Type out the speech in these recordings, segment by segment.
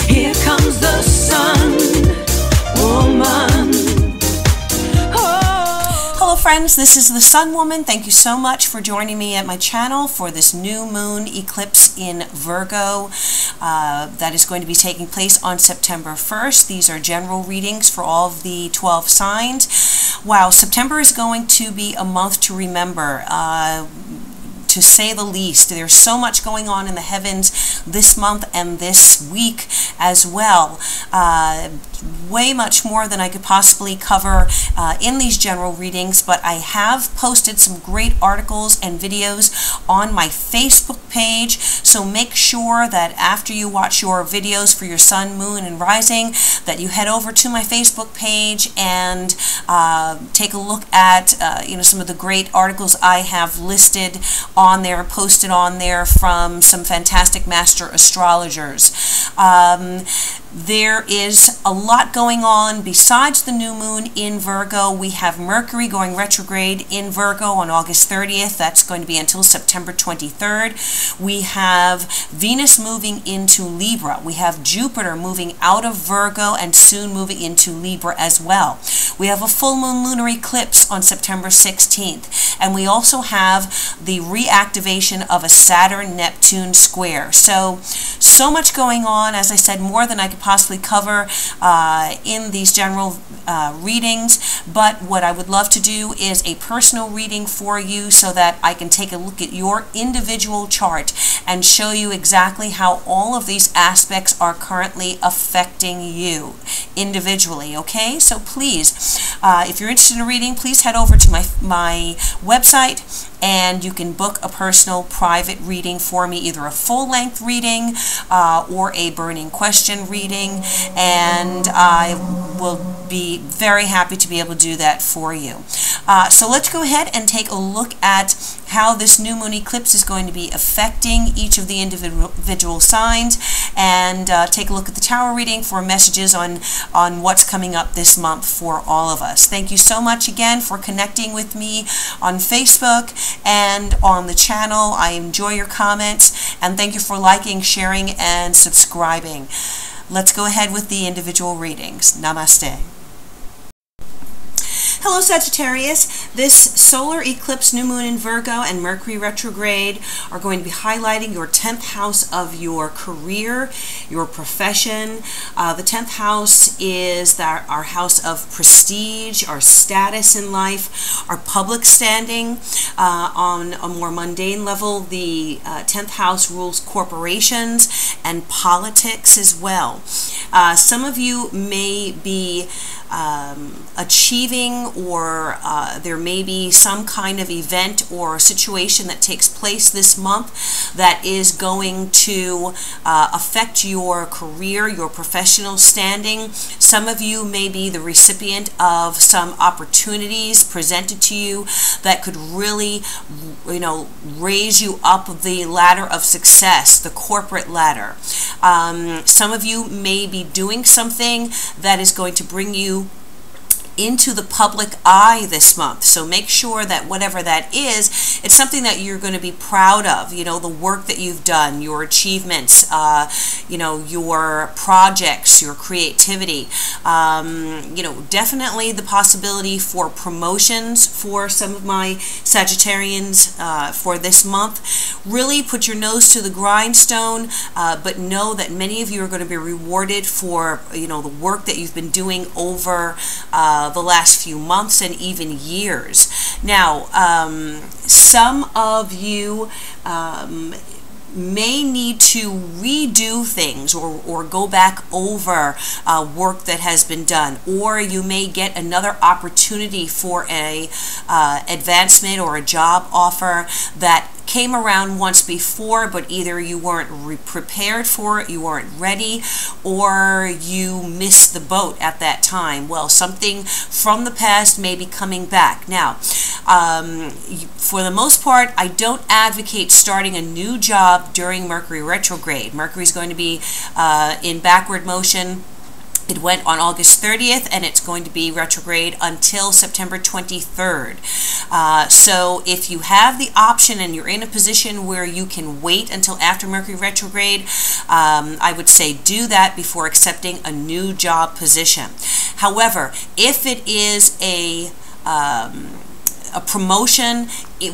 Here comes the sun, woman. Hello friends, this is the Sun Woman. Thank you so much for joining me at my channel for this new moon eclipse in Virgo that is going to be taking place on September 1st. These are general readings for all of the 12 signs. Wow, September is going to be a month to remember. To say the least. There's so much going on in the heavens this month and this week as well. Way much more than I could possibly cover in these general readings, but I have posted some great articles and videos on my Facebook page, so make sure that after you watch your videos for your sun, moon, and rising, that you head over to my Facebook page and take a look at some of the great articles I have listed on there, posted on there from some fantastic master astrologers. There is a lot going on besides the new moon in Virgo. We have Mercury going retrograde in Virgo on August 30th. That's going to be until September 23rd. We have Venus moving into Libra. We have Jupiter moving out of Virgo and soon moving into Libra as well. We have a full moon lunar eclipse on September 16th. And we also have the reactivation of a Saturn-Neptune square. So much going on. As I said, more than I could possibly cover in these general readings, but what I would love to do is a personal reading for you so that I can take a look at your individual chart and show you exactly how all of these aspects are currently affecting you individually. Okay, so please, if you're interested in a reading, please head over to my website and you can book a personal private reading for me, either a full-length reading or a burning question reading, and I will be very happy to be able to do that for you. So let's go ahead and take a look at how this new moon eclipse is going to be affecting each of the individual signs, and take a look at the Tao reading for messages on what's coming up this month for all of us. Thank you so much again for connecting with me on Facebook and on the channel. I enjoy your comments, and thank you for liking, sharing, and subscribing. Let's go ahead with the individual readings. Namaste. Hello Sagittarius. This solar eclipse, new moon in Virgo, and Mercury retrograde are going to be highlighting your 10th house of your career, your profession. The 10th house is our house of prestige, our status in life, our public standing. On a more mundane level, the 10th house rules corporations and politics as well. Some of you may be achieving, or there may be some kind of event or situation that takes place this month that is going to affect your career, your professional standing. Some of you may be the recipient of some opportunities presented to you that could really, raise you up the ladder of success, the corporate ladder. Some of you may be doing something that is going to bring you into the public eye this month. So make sure that whatever that is, it's something that you're going to be proud of. The work that you've done, your achievements, your projects, your creativity. Definitely the possibility for promotions for some of my Sagittarians for this month. Really put your nose to the grindstone, but know that many of you are going to be rewarded for the work that you've been doing over the last few months and even years. Now, some of you may need to redo things or go back over work that has been done, or you may get another opportunity for a advancement or a job offer that came around once before, but either you weren't prepared for it, you weren't ready, or you missed the boat at that time. Well, something from the past may be coming back. Now, for the most part, I don't advocate starting a new job during Mercury retrograde. Mercury is going to be in backward motion It went on August 30th, and it's going to be retrograde until September 23rd. So if you have the option and you're in a position where you can wait until after Mercury retrograde, I would say do that before accepting a new job position. However, if it is a promotion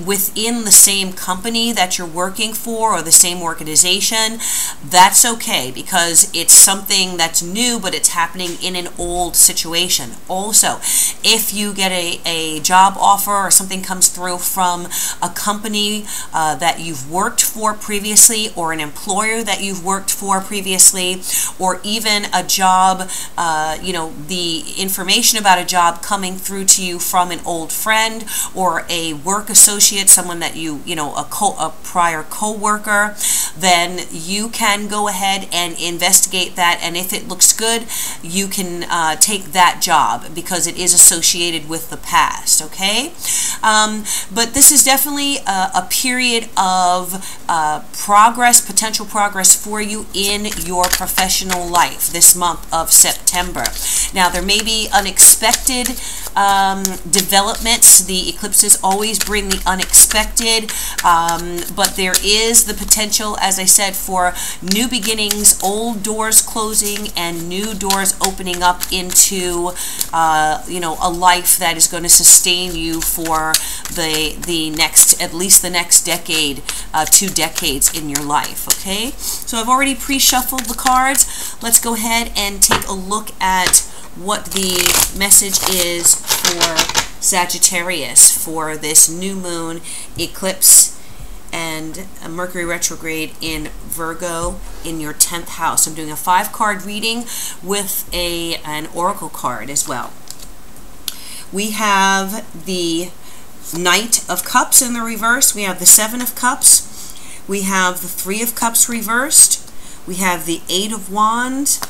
within the same company that you're working for or the same organization, that's okay, because it's something that's new, but it's happening in an old situation. Also, if you get a job offer or something comes through from a company that you've worked for previously, or an employer that you've worked for previously, or even a job, the information about a job coming through to you from an old friend or a work associate, someone that a prior co-worker, then you can go ahead and investigate that, and if it looks good, you can take that job because it is associated with the past, okay? But this is definitely a period of progress, potential progress for you in your professional life this month of September. Now, there may be unexpected developments. The eclipses always bring the unexpected, but there is the potential, as I said, for new beginnings, old doors closing, and new doors opening up into, a life that is going to sustain you for the next, at least the next decade, 2 decades in your life, okay? So I've already pre-shuffled the cards. Let's go ahead and take a look at what the message is for Sagittarius for this new moon, eclipse, and a Mercury retrograde in Virgo in your 10th house. I'm doing a 5-card reading with an oracle card as well. We have the Knight of Cups in the reverse. We have the 7 of Cups. We have the 3 of Cups reversed. We have the 8 of Wands.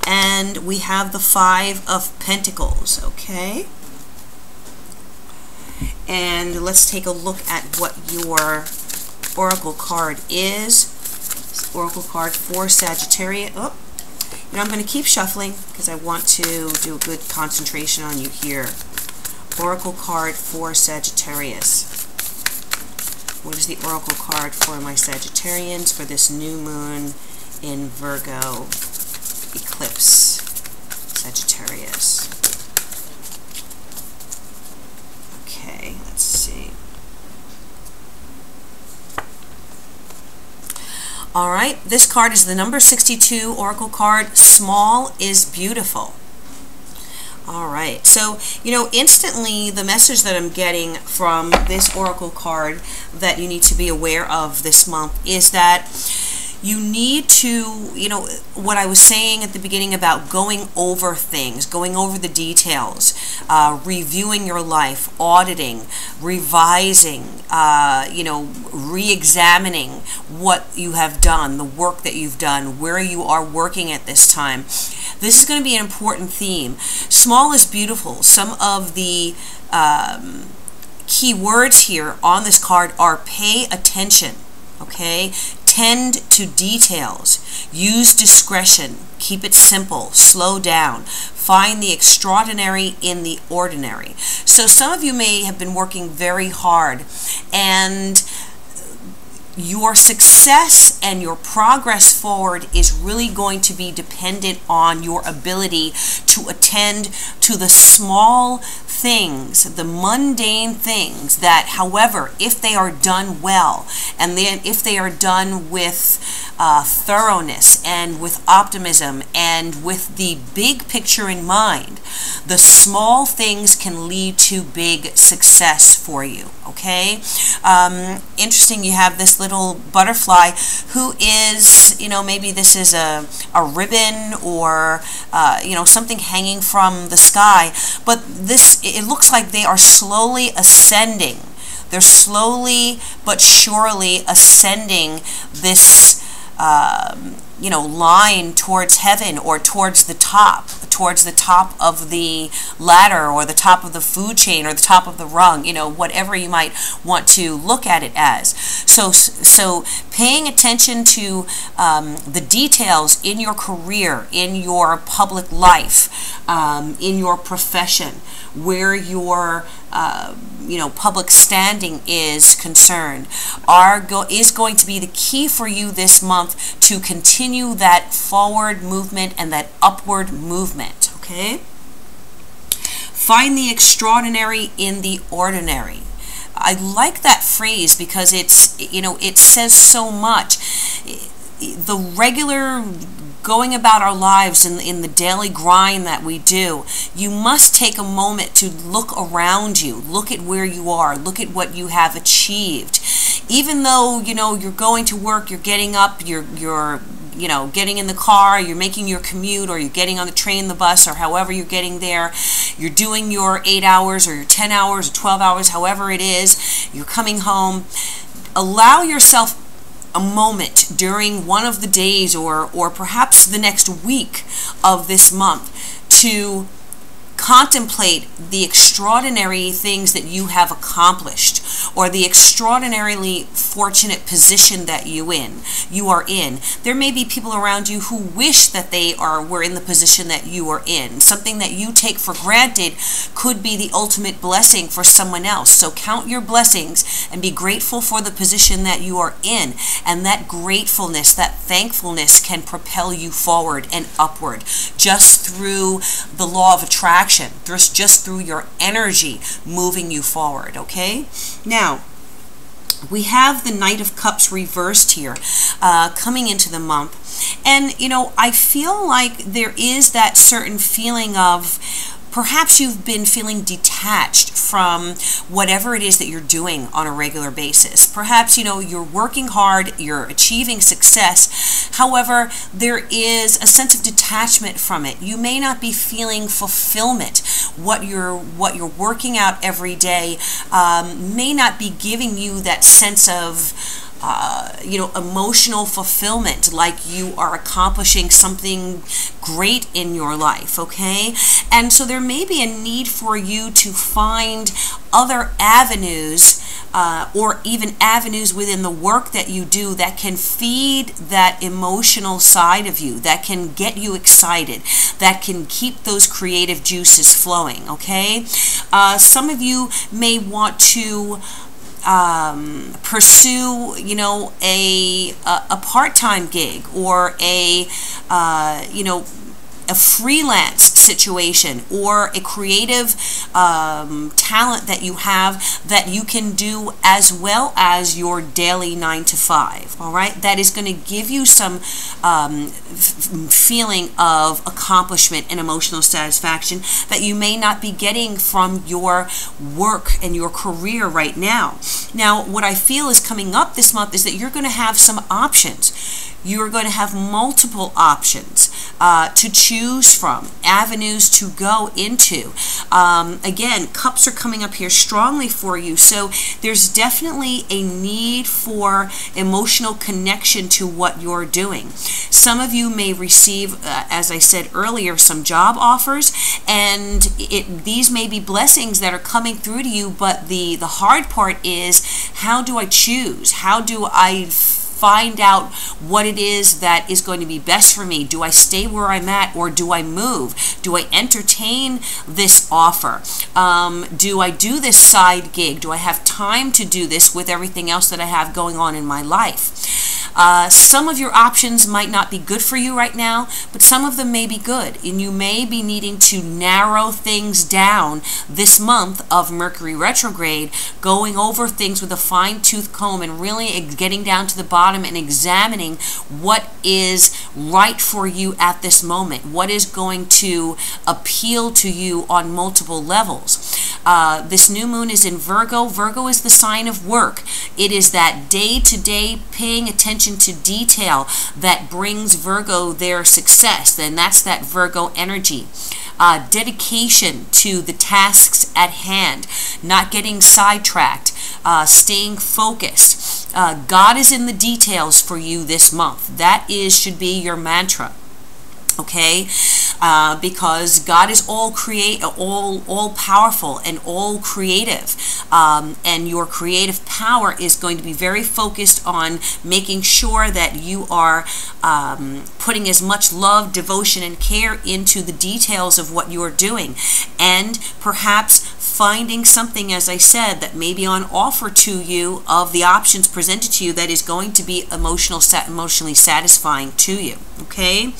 And we have the 5 of Pentacles, okay? And let's take a look at what your oracle card is. Oracle card for Sagittarius. Oh, I'm going to keep shuffling because I want to do a good concentration on you here. Oracle card for Sagittarius. What is the oracle card for my Sagittarians for this new moon in Virgo? Eclipse, Sagittarius. Okay, let's see. All right, this card is the number 62 oracle card. Small is beautiful. All right, so, instantly the message that I'm getting from this oracle card that you need to be aware of this month is that you need to, what I was saying at the beginning about going over things, going over the details, reviewing your life, auditing, revising, re-examining what you have done, the work that you've done, where you are working at this time. This is going to be an important theme. Small is beautiful. Some of the key words here on this card are pay attention, okay? Tend to details, use discretion, keep it simple, slow down, find the extraordinary in the ordinary. So some of you may have been working very hard, and your success and your progress forward is really going to be dependent on your ability to attend to the small things, the mundane things that, however, if they are done well, and then if they are done with thoroughness and with optimism and with the big picture in mind, the small things can lead to big success for you, okay? Interesting, you have this little butterfly who is, maybe this is a ribbon or, something hanging from the sky, but it looks like they are slowly ascending. They're slowly but surely ascending this line towards heaven, or towards the top of the ladder, or the top of the food chain, or the top of the rung, whatever you might want to look at it as. So paying attention to the details in your career, in your public life, in your profession, where your public standing is concerned, is going to be the key for you this month to continue that forward movement and that upward movement, okay? Find the extraordinary in the ordinary. I like that phrase because it's, it says so much. The regular going about our lives in the daily grind that we do, you must take a moment to look around you, look at where you are, look at what you have achieved. Even though, you're going to work, you're getting up, you're getting in the car, you're making your commute, or you're getting on the train, the bus, or however you're getting there, you're doing your 8 hours or your 10 hours or 12 hours, however it is, you're coming home. Allow yourself a moment during one of the days or perhaps the next week of this month to contemplate the extraordinary things that you have accomplished, or the extraordinarily fortunate position that you are in. There may be people around you who wish that they were in the position that you are in. Something that you take for granted could be the ultimate blessing for someone else. So count your blessings and be grateful for the position that you are in. And that gratefulness, that thankfulness can propel you forward and upward just through the law of attraction, just through your energy moving you forward, okay? Now, we have the Knight of Cups reversed here coming into the month. And, I feel like there is that certain feeling of perhaps you've been feeling detached from whatever it is that you're doing on a regular basis. Perhaps, you're working hard, you're achieving success. However, there is a sense of detachment from it. You may not be feeling fulfillment. What you're working out every day may not be giving you that sense of emotional fulfillment, like you are accomplishing something great in your life, okay? And so there may be a need for you to find other avenues or even avenues within the work that you do that can feed that emotional side of you, that can get you excited, that can keep those creative juices flowing, okay? Some of you may want to pursue, a part-time gig or a freelance situation, or a creative talent that you have that you can do as well as your daily 9 to 5, all right? That is going to give you some feeling of accomplishment and emotional satisfaction that you may not be getting from your work and your career right now. Now, what I feel is coming up this month is that you're going to have some options. You're going to have multiple options to choose from, avenues to go into. Again, cups are coming up here strongly for you, so there's definitely a need for emotional connection to what you're doing. Some of you may receive, as I said earlier, some job offers, and these may be blessings that are coming through to you, but the hard part is, how do I choose? How do I find out what it is that is going to be best for me? Do I stay where I'm at, or do I move? Do I entertain this offer? Do I do this side gig? Do I have time to do this with everything else that I have going on in my life? Some of your options might not be good for you right now, but some of them may be good, and you may be needing to narrow things down this month of Mercury retrograde, going over things with a fine-tooth comb and really getting down to the bottom and examining what is right for you at this moment, what is going to appeal to you on multiple levels. This new moon is in Virgo. Virgo is the sign of work. It is that day-to-day paying attention to detail that brings Virgo their success, and that's that Virgo energy. Dedication to the tasks at hand, not getting sidetracked, staying focused. God is in the details for you this month. That should be your mantra. Okay, because God is all powerful and all creative. and your creative power is going to be very focused on making sure that you are putting as much love, devotion, and care into the details of what you're doing, and perhaps finding something, as I said, that may be on offer to you of the options presented to you that is going to be emotionally satisfying to you. Okay,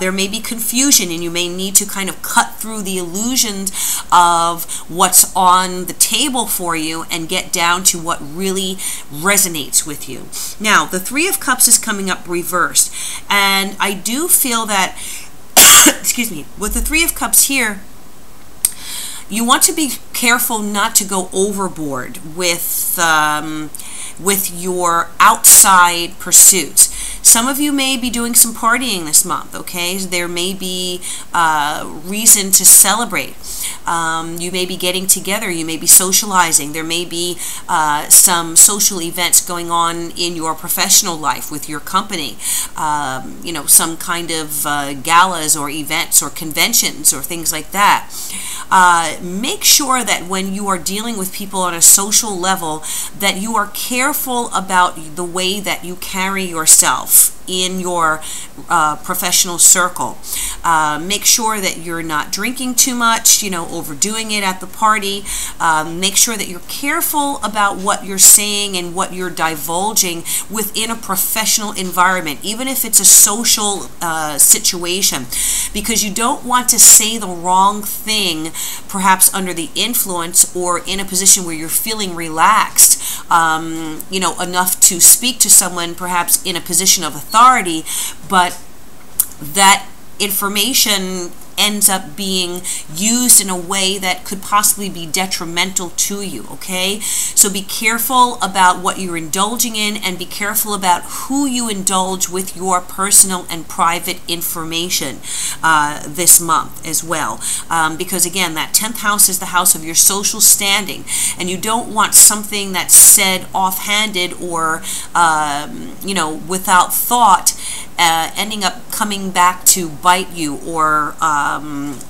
there may be confusion, and you may need to kind of cut through the illusions of what's on the table for you and get down to what really resonates with you. Now, the Three of Cups is coming up reversed, and I do feel that excuse me, with the Three of Cups here, you want to be careful not to go overboard with your outside pursuits. Some of you may be doing some partying this month, okay? There may be reason to celebrate. You may be getting together. You may be socializing. There may be some social events going on in your professional life with your company. You know, some kind of galas or events or conventions or things like that. Make sure that when you are dealing with people on a social level that you are careful about the way that you carry yourself in your professional circle. Make sure that you're not drinking too much, you know, overdoing it at the party. Make sure that you're careful about what you're saying and what you're divulging within a professional environment, even if it's a social situation, because you don't want to say the wrong thing, perhaps under the influence or in a position where you're feeling relaxed, you know, enough to speak to someone perhaps in a position of authority, but that information ends up being used in a way that could possibly be detrimental to you, okay? So be careful about what you're indulging in, and be careful about who you indulge with your personal and private information this month as well. Because again, that 10th house is the house of your social standing, and you don't want something that's said offhanded or, you know, without thought, ending up coming back to bite you, or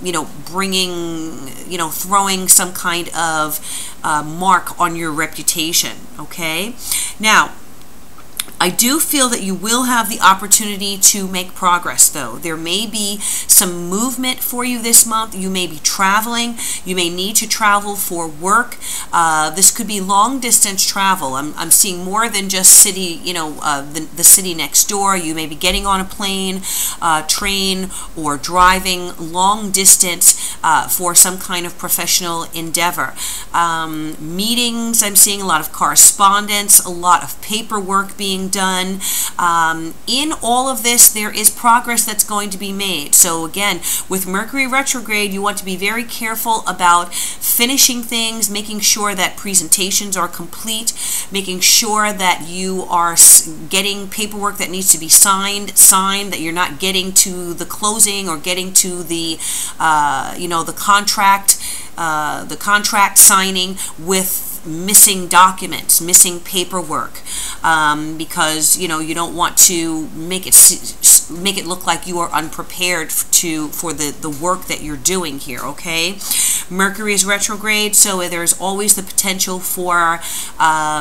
you know, bringing, you know, throwing some kind of mark on your reputation. Okay, now I do feel that you will have the opportunity to make progress, though. There may be some movement for you this month. You may be traveling. You may need to travel for work. This could be long-distance travel. I'm seeing more than just city, you know, the city next door. You may be getting on a plane, train, or driving long distance for some kind of professional endeavor. Meetings, I'm seeing a lot of correspondence, a lot of paperwork being done. In all of this, there is progress that's going to be made. So again, with Mercury retrograde, you want to be very careful about finishing things, making sure that presentations are complete, making sure that you are getting paperwork that needs to be signed, that you're not getting to the closing or getting to the you know, the contract signing with missing documents, missing paperwork, because, you know, you don't want to make it look like you are unprepared for the work that you're doing here. Okay, Mercury is retrograde, so there's always the potential for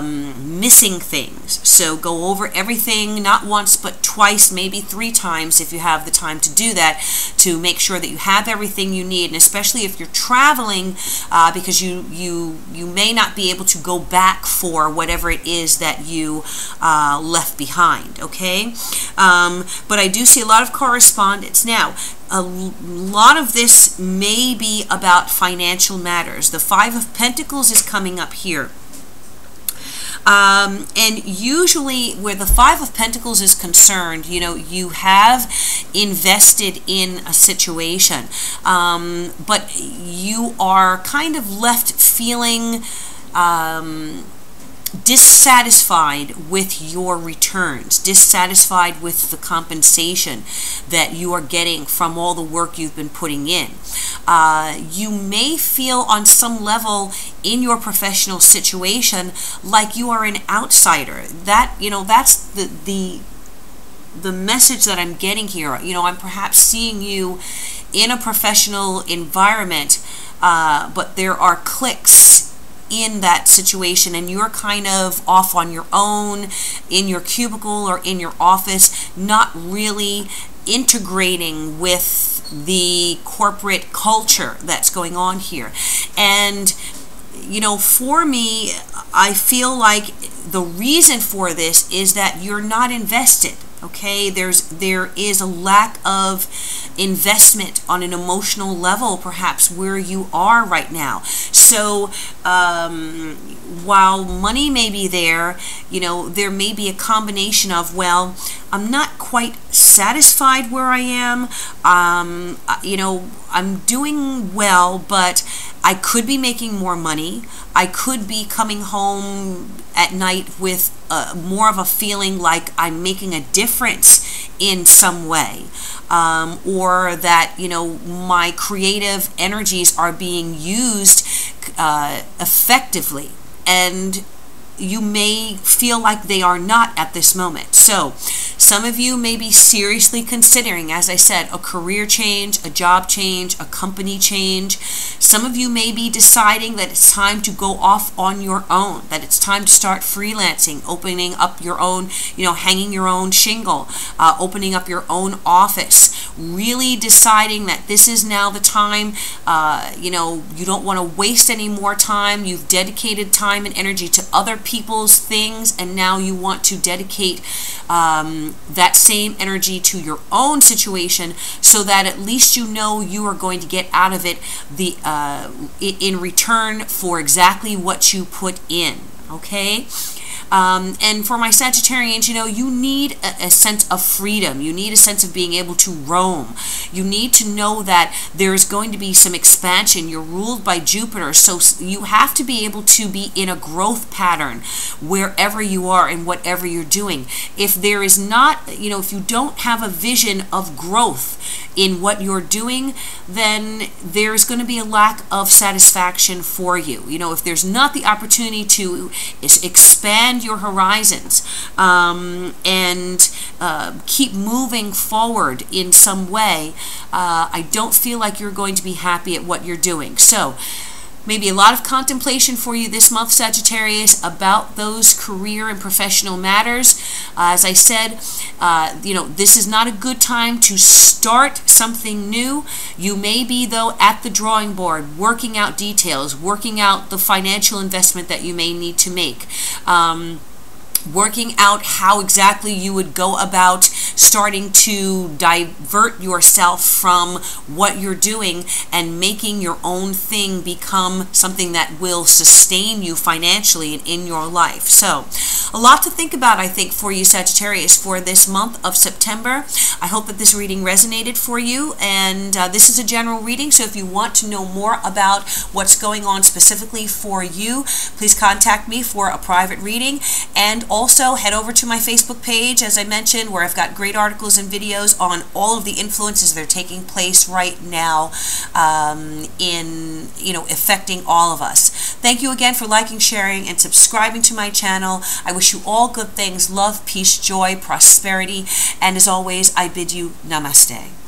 missing things. So go over everything, not once but twice, maybe 3 times if you have the time to do that, to make sure that you have everything you need. And especially if you're traveling, because you may not be able to go back for whatever it is that you left behind. Okay, but I do see a lot of correspondence. Now, a lot of this may be about financial matters. The Five of Pentacles is coming up here. And usually where the Five of Pentacles is concerned, you know, you have invested in a situation, but you are kind of left feeling dissatisfied with your returns, dissatisfied with the compensation that you are getting from all the work you've been putting in. You may feel on some level in your professional situation like you are an outsider. That, you know, that's the message that I'm getting here. You know, I'm perhaps seeing you in a professional environment, but there are cliques in that situation and you're kind of off on your own in your cubicle or in your office, not really integrating with the corporate culture that's going on here. And you know, for me, I feel like the reason for this is that you're not invested. Okay, there is a lack of investment on an emotional level, perhaps where you are right now. So while money may be there, you know, there may be a combination of, well, I'm not quite satisfied where I am. You know, I'm doing well, but I could be making more money. I could be coming home at night with more of a feeling like I'm making a difference in some way, or that, you know, my creative energies are being used effectively, and you may feel like they are not at this moment. So some of you may be seriously considering, as I said, a career change, a job change, a company change. Some of you may be deciding that it's time to go off on your own, that it's time to start freelancing, opening up your own, you know, hanging your own shingle, opening up your own office, really deciding that this is now the time. You know, you don't want to waste any more time. You've dedicated time and energy to other people's things, and now you want to dedicate that same energy to your own situation, so that at least you know you are going to get out of it in return for exactly what you put in. Okay? And for my Sagittarians, you know, you need a sense of freedom. You need a sense of being able to roam. You need to know that there's going to be some expansion. You're ruled by Jupiter, so you have to be able to be in a growth pattern wherever you are and whatever you're doing. If there is not, you know, if you don't have a vision of growth in what you're doing, then there's going to be a lack of satisfaction for you. You know, if there's not the opportunity to expand your horizons and keep moving forward in some way, I don't feel like you're going to be happy at what you're doing. So maybe a lot of contemplation for you this month, Sagittarius, about those career and professional matters. As I said, you know, this is not a good time to start something new. You may be, though, at the drawing board, working out details, working out the financial investment that you may need to make. Working out how exactly you would go about starting to divert yourself from what you're doing and making your own thing become something that will sustain you financially and in your life. So a lot to think about, I think, for you, Sagittarius, for this month of September. I hope that this reading resonated for you, and this is a general reading, so if you want to know more about what's going on specifically for you, please contact me for a private reading. And also head over to my Facebook page, as I mentioned, where I've got great articles and videos on all of the influences that are taking place right now in, you know, affecting all of us. Thank you again for liking, sharing, and subscribing to my channel. I wish you all good things, love, peace, joy, prosperity, and as always, I bid you namaste.